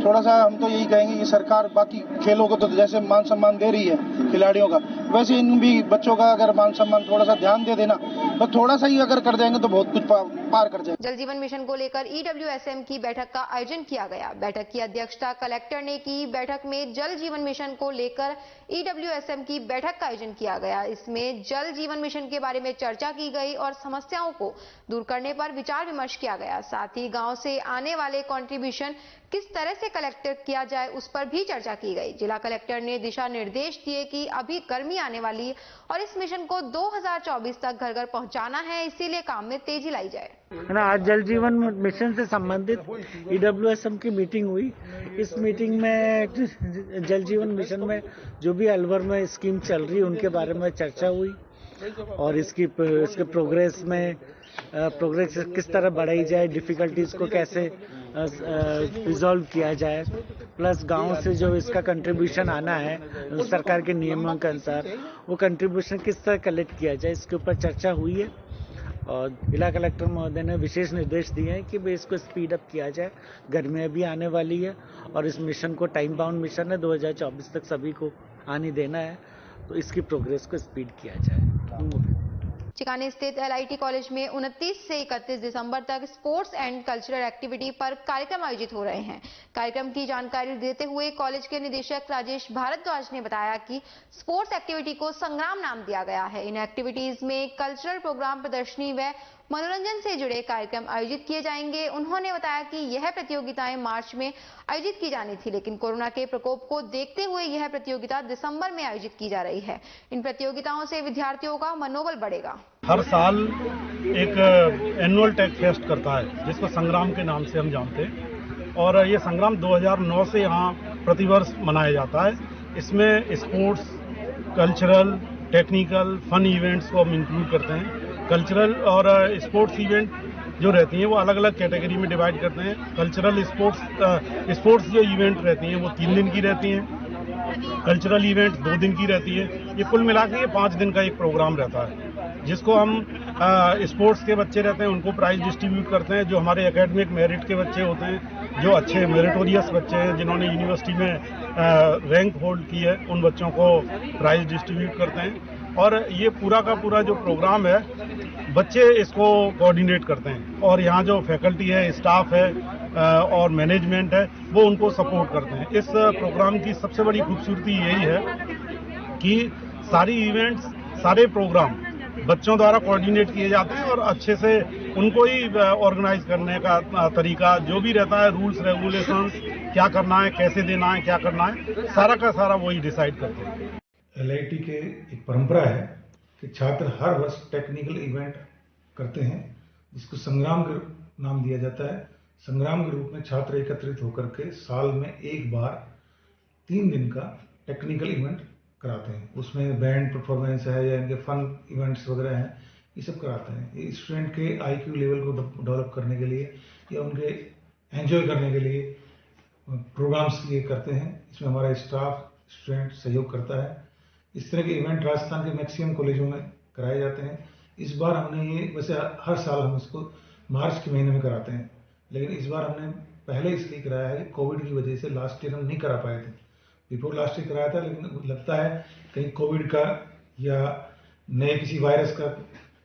थोड़ा सा हम तो यही कहेंगे कि सरकार बाकी खेलों को तो जैसे मान सम्मान दे रही है खिलाड़ियों का, वैसे इन भी बच्चों का अगर मान सम्मान थोड़ा सा ध्यान दे देना, तो थोड़ा सा ही अगर कर जाएंगे तो बहुत कुछ पार कर जाएंगे। जल जीवन मिशन को लेकर EWSM की बैठक का आयोजन किया गया। बैठक की अध्यक्षता कलेक्टर ने की। बैठक में जल जीवन मिशन को लेकर EWSM की बैठक का आयोजन किया गया। इसमें जल जीवन मिशन के बारे में चर्चा की गई और समस्याओं को दूर करने पर विचार विमर्श किया गया। साथ ही गांव से आने वाले कंट्रीब्यूशन किस तरह से कलेक्ट किया जाए उस पर भी चर्चा की गई। जिला कलेक्टर ने दिशा निर्देश दिए कि अभी गर्मी आने वाली और इस मिशन को 2024 तक घर घर पहुंचाना है, इसीलिए काम में तेजी लाई जाए। आज जल जीवन मिशन से संबंधित EWSM की मीटिंग हुई। इस मीटिंग में जल जीवन मिशन में जो भी अलवर में स्कीम चल रही है उनके बारे में चर्चा हुई और इसके प्रोग्रेस किस तरह बढ़ाई जाए, डिफिकल्टीज को कैसे रिजॉल्व किया जाए, प्लस गांव से जो इसका कंट्रीब्यूशन आना है सरकार के नियमों के अनुसार वो कंट्रीब्यूशन किस तरह कलेक्ट किया जाए, इसके ऊपर चर्चा हुई है। और जिला कलेक्टर महोदय ने विशेष निर्देश दिए हैं कि भाई इसको स्पीड अप किया जाए। गर्मियाँ भी आने वाली है और इस मिशन को टाइम बाउंड मिशन है, 2024 तक सभी को आने देना है, तो इसकी प्रोग्रेस को स्पीड किया जाए। चिकानी स्थित LIT कॉलेज में 29 से 31 दिसंबर तक स्पोर्ट्स एंड कल्चरल एक्टिविटी पर कार्यक्रम आयोजित हो रहे हैं। कार्यक्रम की जानकारी देते हुए कॉलेज के निदेशक राजेश भारद्वाज ने बताया कि स्पोर्ट्स एक्टिविटी को संग्राम नाम दिया गया है। इन एक्टिविटीज में कल्चरल प्रोग्राम, प्रदर्शनी व मनोरंजन से जुड़े कार्यक्रम आयोजित किए जाएंगे। उन्होंने बताया कि यह प्रतियोगिताएं मार्च में आयोजित की जानी थी, लेकिन कोरोना के प्रकोप को देखते हुए यह प्रतियोगिता दिसंबर में आयोजित की जा रही है। इन प्रतियोगिताओं से विद्यार्थियों का मनोबल बढ़ेगा। हर साल एक एनुअल टेक फेस्ट करता है जिसको संग्राम के नाम से हम जानते हैं और ये संग्राम 2009 से यहाँ प्रतिवर्ष मनाया जाता है। इसमें sports, cultural, technical, fun events को हम इंक्लूड करते हैं। कल्चरल और स्पोर्ट्स इवेंट जो रहती हैं वो अलग अलग कैटेगरी में डिवाइड करते हैं। कल्चरल स्पोर्ट्स जो इवेंट रहती हैं वो 3 दिन की रहती हैं, कल्चरल इवेंट 2 दिन की रहती है। ये कुल मिला के 5 दिन का एक प्रोग्राम रहता है जिसको हम स्पोर्ट्स के बच्चे रहते हैं उनको प्राइज डिस्ट्रीब्यूट करते हैं। जो हमारे एकेडमिक मेरिट के बच्चे होते हैं, जो अच्छे मेरिटोरियस बच्चे हैं जिन्होंने यूनिवर्सिटी में रैंक होल्ड की है, उन बच्चों को प्राइज डिस्ट्रीब्यूट करते हैं। और ये पूरा का पूरा जो प्रोग्राम है बच्चे इसको कोऑर्डिनेट करते हैं और यहाँ जो फैकल्टी है, स्टाफ है और मैनेजमेंट है वो उनको सपोर्ट करते हैं। इस प्रोग्राम की सबसे बड़ी खूबसूरती यही है कि सारी इवेंट्स, सारे प्रोग्राम बच्चों द्वारा कोऑर्डिनेट किए जाते हैं और अच्छे से उनको ही ऑर्गेनाइज करने का तरीका जो भी रहता है, रूल्स रेगुलेशंस, क्या करना है, कैसे देना है, क्या करना है, सारा का सारा वही डिसाइड करते हैं। LIT के एक परंपरा है कि छात्र हर वर्ष टेक्निकल इवेंट करते हैं जिसको संग्राम के नाम दिया जाता है। संग्राम के रूप में छात्र एकत्रित होकर के साल में एक बार 3 दिन का टेक्निकल इवेंट कराते हैं। उसमें बैंड परफॉर्मेंस है या इनके फन इवेंट्स वगैरह हैं, ये सब कराते हैं। ये स्टूडेंट के IQ लेवल को डेवलप करने के लिए या उनके एंजॉय करने के लिए प्रोग्राम्स ये करते हैं। इसमें हमारा स्टाफ, स्टूडेंट सहयोग करता है। इस तरह के इवेंट राजस्थान के मैक्सिमम कॉलेजों में कराए जाते हैं। इस बार हमने ये, वैसे हर साल हम इसको मार्च के महीने में कराते हैं, लेकिन इस बार हमने पहले इसलिए कराया है कि कोविड की वजह से लास्ट ईयर हम नहीं करा पाए थे। बिफोर लास्ट ईयर कराया था, लेकिन लगता है कहीं कोविड का या नए किसी वायरस का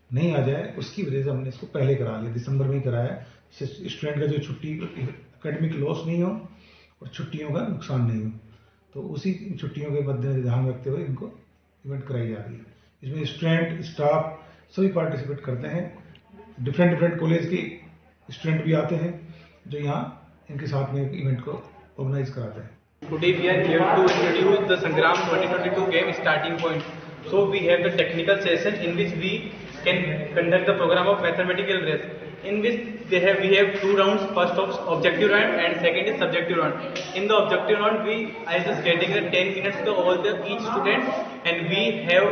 नहीं आ जाए, उसकी वजह से हमने इसको पहले करा लिया, दिसंबर में ही कराया। स्टूडेंट का जो छुट्टी, एकेडमिक लॉस नहीं हो और छुट्टियों का नुकसान नहीं हो, तो उसी छुट्टियों के मद्देनजर ध्यान रखते हुए इनको इवेंट कराई जा रही है। इसमें स्टूडेंट, स्टाफ सभी पार्टिसिपेट करते हैं। डिफरेंट कॉलेज के स्टूडेंट भी आते हैं जो यहाँ इनके साथ में इवेंट को ऑर्गेनाइज कराते हैं। Today we are here to introduce the Sangram 2022 game starting point. So we have the technical session in which we can conduct the program of mathematical race, in which we have 2 rounds. First of objective round and second is subjective round. In the objective round, I just getting the 10 minutes to each student, and we have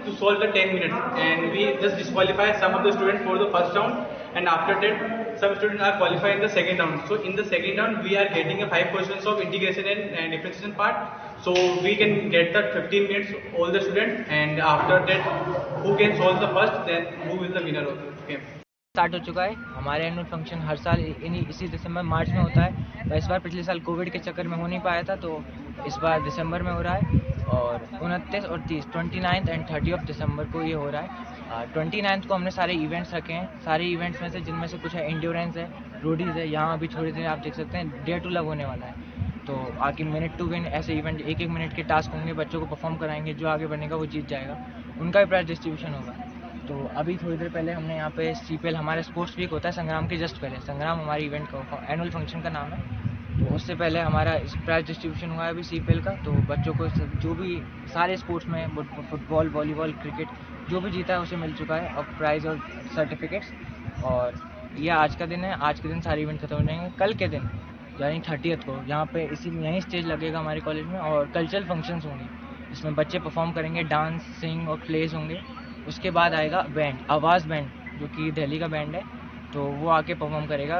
to solve the 10 minutes, and we just disqualify some of the students for the first round, and after that some students are qualified in the second round. So in the second round we are getting a 5 questions of integration and differentiation part. So we can get the 15 minutes all the students, and after that who can solve the first, then who is the winner of the game. Start हो चुका है। हमारे annual function हर साल इसी दिसंबर मार्च में होता है, तो इस बार पिछले साल कोविड के चक्कर में हो नहीं पाया था, तो इस बार दिसंबर में हो रहा है। और 29 और 30, 29 एंड 30 दिसंबर को ये हो रहा है। 29 को हमने सारे इवेंट्स रखे हैं। सारे इवेंट्स में से जिनमें से कुछ है एंड्योरेंस है, रोडीज़ है। यहाँ अभी थोड़ी देर आप देख सकते हैं डेयर टू लव होने वाला है, तो आगे मिनट टू विन ऐसे इवेंट 1-1 मिनट के टास्क होंगे, बच्चों को परफॉर्म कराएंगे, जो आगे बनेगा वो जीत जाएगा, उनका भी प्राइज डिस्ट्रीब्यूशन होगा। तो अभी थोड़ी देर पहले हमने यहाँ पे CPL, हमारे स्पोर्ट्स वीक होता है संग्राम के जस्ट पहले, संग्राम हमारे इवेंट का एनुअल फंक्शन का नाम है, तो उससे पहले हमारा प्राइज डिस्ट्रीब्यूशन हुआ है अभी CPL का। तो बच्चों को जो भी सारे स्पोर्ट्स में फुटबॉल, वॉलीबॉल, क्रिकेट जो भी जीता है उसे मिल चुका है और प्राइज और सर्टिफिकेट्स। और ये आज का दिन है, आज के दिन सारे इवेंट खत्म हो जाएंगे। कल के दिन यानी 30 को यहाँ पे यहीं स्टेज लगेगा हमारे कॉलेज में, और कल्चरल फंक्शंस होंगे, इसमें बच्चे परफॉर्म करेंगे, डांस, सिंग और प्लेस होंगे। उसके बाद आएगा बैंड, आवाज़ बैंड, जो कि दिल्ली का बैंड है, तो वो आके परफॉर्म करेगा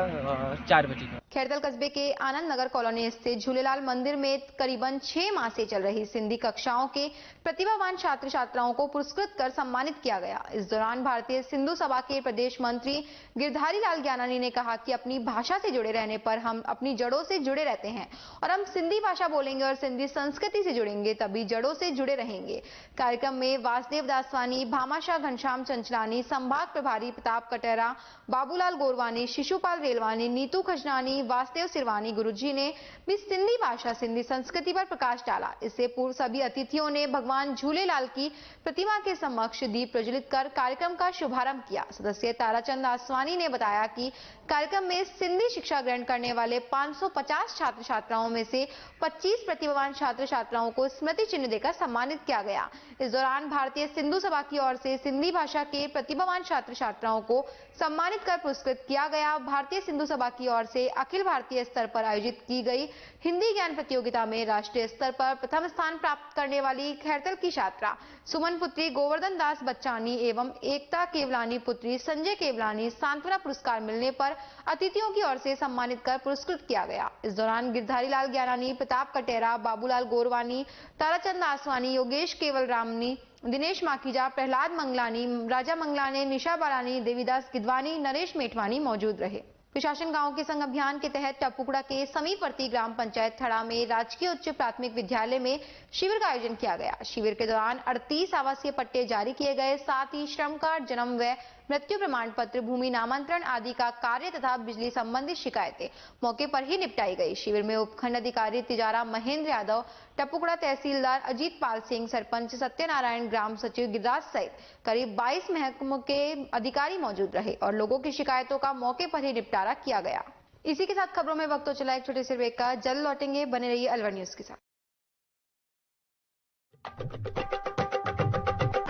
4 बजे का। खैरतल कस्बे के आनंद नगर कॉलोनी स्थित झूलेलाल मंदिर में करीबन 6 माह से चल रही सिंधी कक्षाओं के प्रतिभावान छात्र छात्राओं को पुरस्कृत कर सम्मानित किया गया। इस दौरान भारतीय सिंधु सभा के प्रदेश मंत्री गिरधारी लाल ज्ञानानी ने कहा कि अपनी भाषा से जुड़े रहने पर हम अपनी जड़ों से जुड़े रहते हैं, और हम सिंधी भाषा बोलेंगे और सिंधी संस्कृति से जुड़ेंगे, तभी जड़ों से जुड़े रहेंगे। कार्यक्रम में वासुदेव दासवानी, भामाशाह घनश्याम चंचलानी, संभाग प्रभारी प्रताप कटेरा, बाबूलाल गोरवानी, शिशुपाल रेलवानी, नीतू खजनानी, वासुदेव सिरवानी गुरुजी ने भी सिंधी भाषा, सिंधी संस्कृति पर प्रकाश डाला। इससे पूर्व सभी अतिथियों ने भगवान झूलेलाल की प्रतिमा के समक्ष दीप प्रज्वलित कर कार्यक्रम का शुभारंभ किया। सदस्य ताराचंद आसवानी ने बताया कि कार्यक्रम में सिंधी शिक्षा ग्रहण करने वाले 550 छात्र छात्राओं में से 25 प्रतिभावान छात्र छात्राओं को स्मृति चिन्ह देकर सम्मानित किया गया। इस दौरान भारतीय सिंधु सभा की ओर से सिंधी भाषा के प्रतिभावान छात्र छात्राओं को सम्मानित कर पुरस्कृत किया गया। भारतीय सिंधु सभा की ओर से अखिल भारतीय स्तर पर आयोजित की गई हिंदी ज्ञान प्रतियोगिता में राष्ट्रीय स्तर पर प्रथम स्थान प्राप्त करने वाली खैरतल की छात्रा सुमन पुत्री गोवर्धन दास बच्चानी एवं एकता केवलानी पुत्री संजय केवलानी सांत्वना पुरस्कार मिलने पर अतिथियों की ओर से सम्मानित कर पुरस्कृत किया गया। इस दौरान गिरधारी लाल ज्ञानानी, प्रताप कटेरा, बाबूलाल गोरवानी, ताराचंद आसवानी, योगेश केवल रामनी, दिनेश माखीजा, प्रहलाद मंगलानी, राजा मंगलाने, निशा बालानी, देवीदास गिदवानी, नरेश मेटवानी मौजूद रहे। प्रशासन गांव के संग अभियान के तहत टपुकड़ा के समीपवर्ती ग्राम पंचायत थड़ा में राजकीय उच्च प्राथमिक विद्यालय में शिविर का आयोजन किया गया। शिविर के दौरान 38 आवासीय पट्टे जारी किए गए, साथ ही श्रम कार्ड, जन्म व मृत्यु प्रमाण पत्र, भूमि नामांतरण आदि का कार्य तथा बिजली संबंधित शिकायतें मौके पर ही निपटाई गई। शिविर में उपखंड अधिकारी तिजारा महेंद्र यादव, टपुकड़ा तहसीलदार अजीत पाल सिंह, सरपंच सत्यनारायण, ग्राम सचिव गिरिराज सहित करीब 22 महकमों के अधिकारी मौजूद रहे और लोगों की शिकायतों का मौके पर ही निपटारा किया गया। इसी के साथ खबरों में वक्त तो चला एक छोटे से ब्रेक का, जल्द लौटेंगे, बने रहिए अलवर न्यूज के साथ।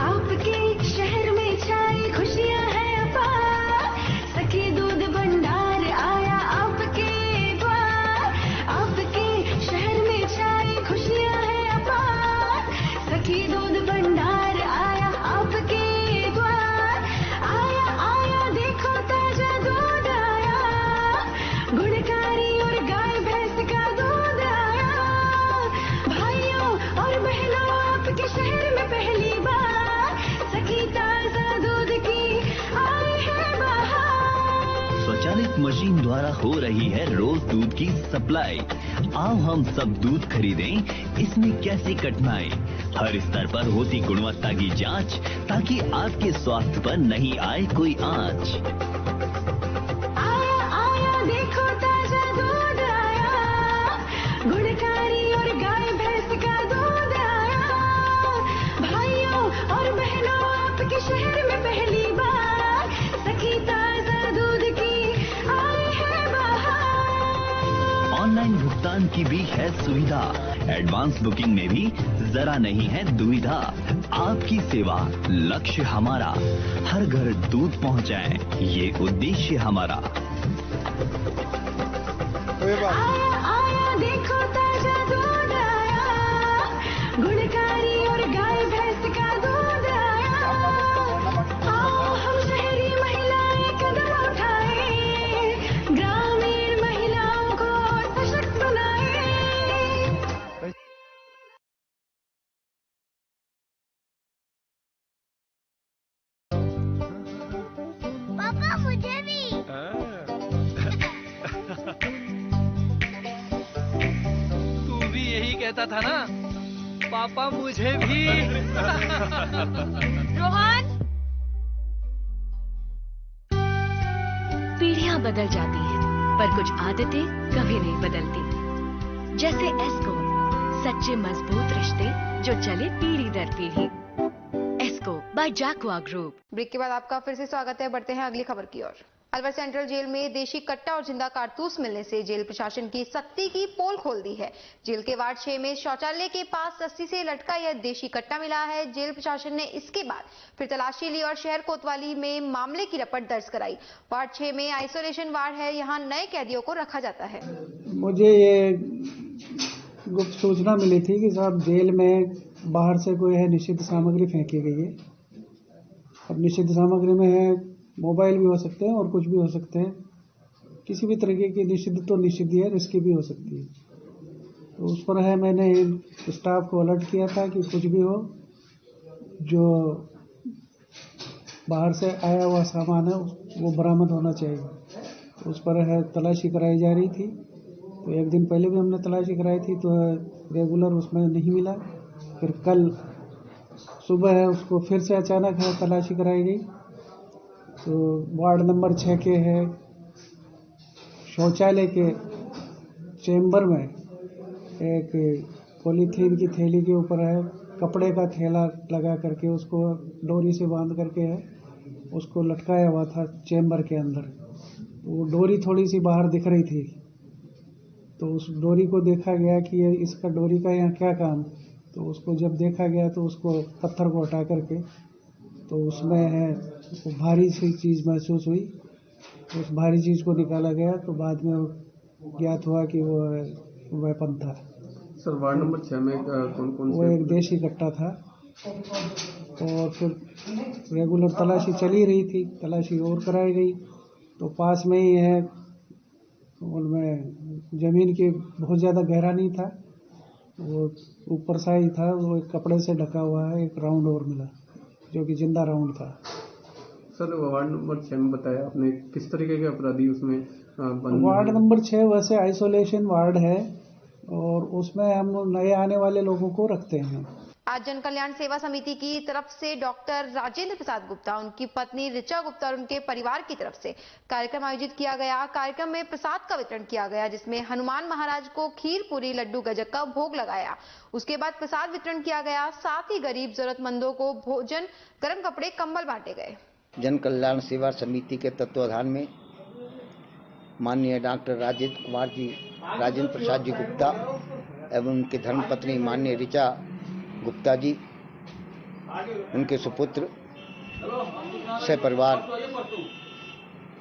आपके शहर में छाई खुशियां हैं अपार, सखी दूध भंडार आया आपके द्वार। आपके शहर में छाई खुशियां हैं अपार, सखी दूध भंडार आया आपके द्वार। आया आया देखो ताजा दूध आया, गुणकारी और गाय भैंस का दूध आया। भाइयों और बहनों आपके शहर में पहली बार सखी ताजा दूध की आई है बहार। स्वचालित मशीन द्वारा हो रही है रोज दूध की सप्लाई। आओ हम सब दूध खरीदें, इसमें कैसी कठिनाई। हर स्तर पर होती गुणवत्ता की जांच, ताकि आपके स्वास्थ्य पर नहीं आए कोई आंच। आया आया देखो ताजा दूध आया, गुणकारी और गाय भैंस का दूध आया। भाइयों और बहनों आपके शहर में पहली बार सखी ताजा दूध की आई है बहार। ऑनलाइन भुगतान की भी है सुविधा, एडवांस बुकिंग में भी जरा नहीं है दुविधा। आपकी सेवा लक्ष्य हमारा, हर घर दूध पहुंचाए ये उद्देश्य हमारा। आया आया देखो ताजा दूध आया, गुणकारी और गाय भैंस का दूध आया। आओ हम शहरी महिलाएं कदम उठाए, ग्रामीण महिलाओं को सशक्त बनाए। पापा मुझे भी। तू भी यही कहता था ना, पापा मुझे भी। रोहन, पीढ़ियां बदल जाती हैं, पर कुछ आदतें कभी नहीं बदलती। जैसे एस्को, सच्चे मजबूत रिश्ते जो चले पीढ़ी दर पीढ़ी। एस्को बाय जैकवा ग्रुप। ब्रेक के बाद आपका फिर से स्वागत है। बढ़ते हैं अगली खबर की ओर। अलवर सेंट्रल जेल में देशी कट्टा और जिंदा कारतूस मिलने से जेल प्रशासन की सख्ती की पोल खोल दी है। जेल के वार्ड 6 में शौचालय के पास रस्सी से लटका यह देशी कट्टा मिला है। जेल प्रशासन ने इसके बाद फिर तलाशी ली और शहर कोतवाली में मामले की रपट दर्ज कराई। वार्ड 6 में आइसोलेशन वार्ड है, यहाँ नए कैदियों को रखा जाता है। मुझे ये गुप्त सूचना मिली थी कि साहब जेल में बाहर से कोई है निषिद्ध सामग्री फेंकी गई है। अब निषिद्ध सामग्री में है मोबाइल भी हो सकते हैं और कुछ भी हो सकते हैं, किसी भी तरीके की निषिद्ध तो निषिद्ध है, रिस्की भी हो सकती है। तो उस पर है मैंने स्टाफ को अलर्ट किया था कि कुछ भी हो, जो बाहर से आया हुआ सामान है वो बरामद होना चाहिए। तो उस पर है तलाशी कराई जा रही थी। तो एक दिन पहले भी हमने तलाशी कराई थी तो रेगुलर उसमें नहीं मिला। फिर कल सुबह है उसको फिर से अचानक है तलाशी कराई गई। तो वार्ड नंबर 6 के है शौचालय के चेंबर में एक पॉलीथीन की थैली के ऊपर है कपड़े का थैला लगा करके उसको डोरी से बांध करके है उसको लटकाया हुआ था चेंबर के अंदर। तो वो डोरी थोड़ी सी बाहर दिख रही थी, तो उस डोरी को देखा गया कि ये इसका डोरी का यहाँ क्या काम। तो उसको जब देखा गया तो उसको पत्थर को हटा करके तो उसमें है भारी सी चीज़ महसूस हुई। उस भारी चीज़ को निकाला गया तो बाद में ज्ञात हुआ कि वो वेपन था। सर वार्ड नंबर 6 में कौन कौन वो एक देशी कट्टा था और फिर रेगुलर तलाशी चली रही थी, तलाशी और कराई गई तो पास में ही है, उनमें जमीन की बहुत ज़्यादा गहरा नहीं था, वो ऊपर सा ही था, वो एक कपड़े से ढका हुआ है, एक राउंड और मिला जो कि जिंदा राउंड था। सर वार्ड नंबर 6 में बताया आपने, किस तरीके के अपराधी उसमें वार्ड नंबर 6 वैसे आइसोलेशन वार्ड है और उसमें हम नए आने वाले लोगों को रखते हैं। आज जन कल्याण सेवा समिति की तरफ से डॉक्टर राजेंद्र प्रसाद गुप्ता, उनकी पत्नी ऋचा गुप्ता और उनके परिवार की तरफ से कार्यक्रम आयोजित किया गया। कार्यक्रम में प्रसाद का वितरण किया गया, जिसमें हनुमान महाराज को खीर पूरी लड्डू गजक का भोग लगाया। उसके बाद प्रसाद वितरण किया गया, साथ ही गरीब जरूरतमंदों को भोजन, गर्म कपड़े, कंबल बांटे गए। जन कल्याण सेवा समिति के तत्वाधान में माननीय डॉक्टर राजेंद्र प्रसाद जी गुप्ता एवं उनके धर्मपत्नी माननीय ऋचा गुप्ता जी, उनके सुपुत्र सह परिवार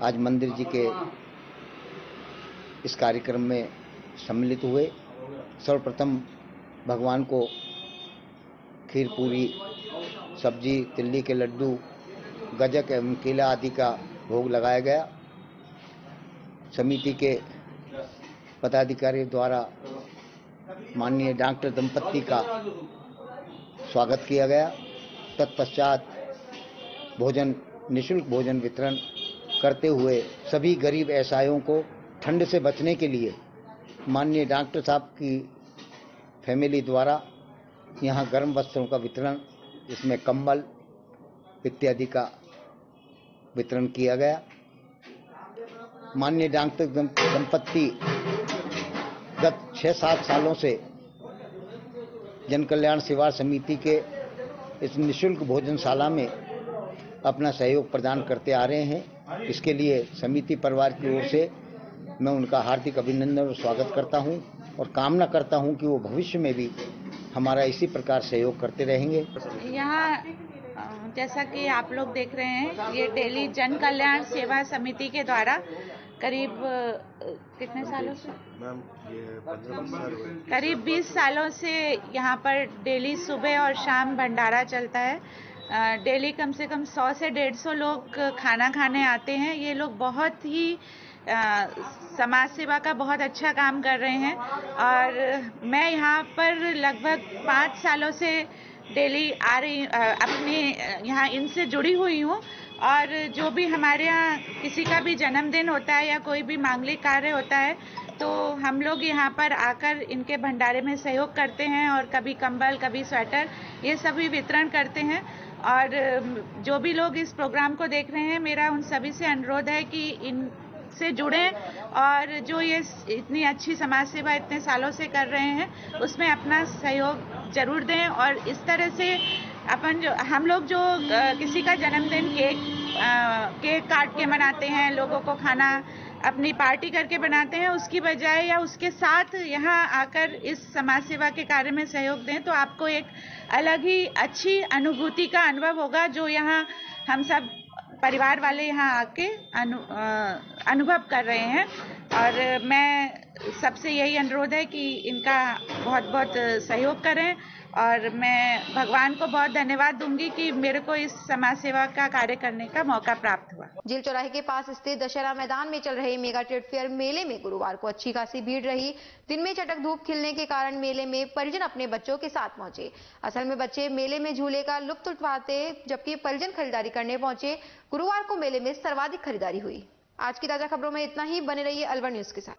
आज मंदिर जी के इस कार्यक्रम में सम्मिलित हुए। सर्वप्रथम भगवान को खीर पूरी, सब्जी, तिल्ली के लड्डू, गजक एवं केला आदि का भोग लगाया गया। समिति के पदाधिकारियों द्वारा माननीय डॉक्टर दंपत्ति का स्वागत किया गया। तत्पश्चात भोजन, निःशुल्क भोजन वितरण करते हुए सभी गरीब असहायों को ठंड से बचने के लिए माननीय डॉक्टर साहब की फैमिली द्वारा यहाँ गर्म वस्त्रों का वितरण, इसमें कंबल इत्यादि का वितरण किया गया। माननीय डॉक्टर दंपत्ति गत 6-7 सालों से जन कल्याण सेवा समिति के इस निःशुल्क भोजनशाला में अपना सहयोग प्रदान करते आ रहे हैं। इसके लिए समिति परिवार की ओर से मैं उनका हार्दिक अभिनंदन और स्वागत करता हूं और कामना करता हूं कि वो भविष्य में भी हमारा इसी प्रकार सहयोग करते रहेंगे। यहाँ जैसा कि आप लोग देख रहे हैं, ये डेली जन कल्याण सेवा समिति के द्वारा करीब कितने सालों से? मैम ये 15 साल हुए। करीब 20 सालों से यहाँ पर डेली सुबह और शाम भंडारा चलता है। डेली कम से कम 100 से 150 लोग खाना खाने आते हैं। ये लोग बहुत ही समाज सेवा का बहुत अच्छा काम कर रहे हैं और मैं यहाँ पर लगभग 5 सालों से डेली आ रही, अपने यहाँ इनसे जुड़ी हुई हूँ और जो भी हमारे यहाँ किसी का भी जन्मदिन होता है या कोई भी मांगलिक कार्य होता है तो हम लोग यहाँ पर आकर इनके भंडारे में सहयोग करते हैं और कभी कंबल, कभी स्वेटर, ये सभी वितरण करते हैं। और जो भी लोग इस प्रोग्राम को देख रहे हैं, मेरा उन सभी से अनुरोध है कि इनसे जुड़ें और जो ये इतनी अच्छी समाज सेवा इतने सालों से कर रहे हैं उसमें अपना सहयोग जरूर दें। और इस तरह से हम लोग जो किसी का जन्मदिन केक काट के मनाते हैं, लोगों को खाना अपनी पार्टी करके बनाते हैं, उसकी बजाय या उसके साथ यहाँ आकर इस समाज सेवा के कार्य में सहयोग दें तो आपको एक अलग ही अच्छी अनुभूति का अनुभव होगा जो यहाँ हम सब परिवार वाले यहाँ आके अनुभव कर रहे हैं। और मैं सबसे यही अनुरोध है कि इनका बहुत बहुत सहयोग करें और मैं भगवान को बहुत धन्यवाद दूंगी कि मेरे को इस समाज सेवा का कार्य करने का मौका प्राप्त हुआ। जेल चौराहे के पास स्थित दशहरा मैदान में चल रहे मेगा ट्रेड फेयर मेले में गुरुवार को अच्छी खासी भीड़ रही। दिन में चटक धूप खिलने के कारण मेले में परिजन अपने बच्चों के साथ पहुंचे। असल में बच्चे मेले में झूले का लुत्फ उठाते जबकि परिजन खरीदारी करने पहुंचे। गुरुवार को मेले में सर्वाधिक खरीदारी हुई। आज की ताजा खबरों में इतना ही। बने रहिए अलवर न्यूज के साथ।